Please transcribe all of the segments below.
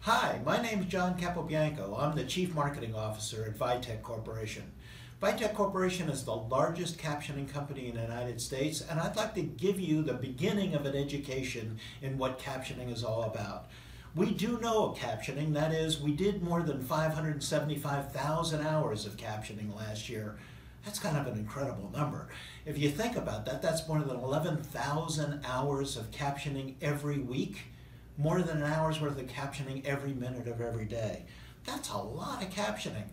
Hi, my name is John Capobianco. I'm the Chief Marketing Officer at VITAC Corporation. VITAC Corporation is the largest captioning company in the United States, and I'd like to give you the beginning of an education in what captioning is all about. We do know captioning, that is, we did more than 575,000 hours of captioning last year. That's kind of an incredible number. If you think about that, that's more than 11,000 hours of captioning every week. More than an hour's worth of captioning every minute of every day. That's a lot of captioning.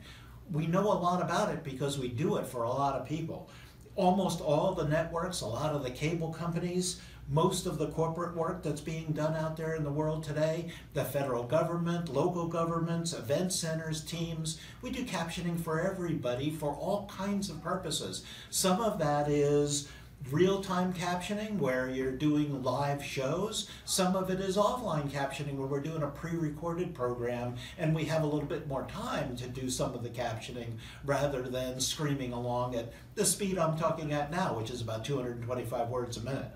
We know a lot about it because we do it for a lot of people. Almost all the networks, a lot of the cable companies, most of the corporate work that's being done out there in the world today, the federal government, local governments, event centers, teams, we do captioning for everybody for all kinds of purposes. Some of that is real-time captioning where you're doing live shows. Some of it is offline captioning where we're doing a pre-recorded program and we have a little bit more time to do some of the captioning rather than screaming along at the speed I'm talking at now, which is about 225 words a minute.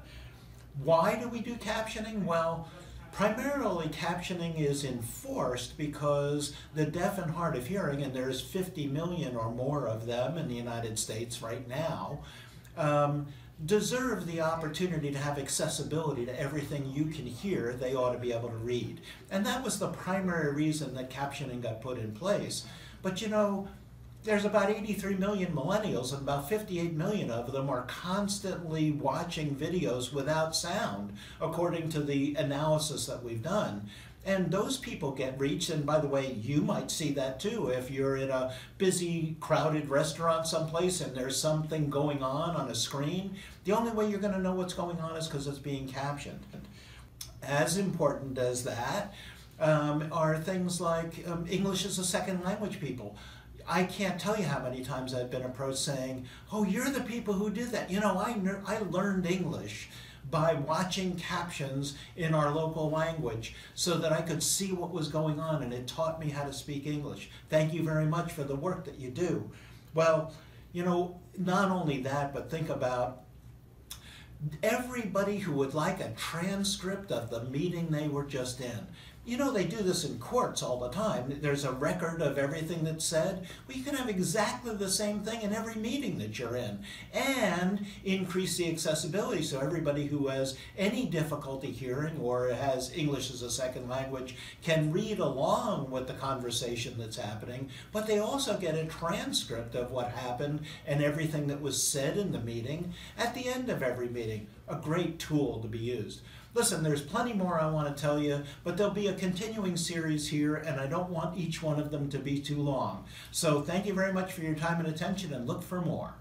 Why do we do captioning? Well, primarily captioning is enforced because the deaf and hard of hearing, and there's 50 million or more of them in the United States right now, deserve the opportunity to have accessibility to everything you can hear they ought to be able to read. And that was the primary reason that captioning got put in place. But you know, there's about 83 million millennials and about 58 million of them are constantly watching videos without sound, according to the analysis that we've done. And those people get reached, and by the way, you might see that too if you're in a busy, crowded restaurant someplace and there's something going on a screen. The only way you're going to know what's going on is because it's being captioned. As important as that are things like English as a second language people. I can't tell you how many times I've been approached saying, oh, you're the people who did that. You know, I learned English by watching captions in our local language so that I could see what was going on, and it taught me how to speak English. Thank you very much for the work that you do. Well, you know, not only that, but think about everybody who would like a transcript of the meeting they were just in. You know, they do this in courts all the time. There's a record of everything that's said. Well, you can have exactly the same thing in every meeting that you're in and increase the accessibility so everybody who has any difficulty hearing or has English as a second language can read along with the conversation that's happening, but they also get a transcript of what happened and everything that was said in the meeting at the end of every meeting. A great tool to be used. Listen, there's plenty more I want to tell you, but there'll be a continuing series here, and I don't want each one of them to be too long. So thank you very much for your time and attention, and look for more.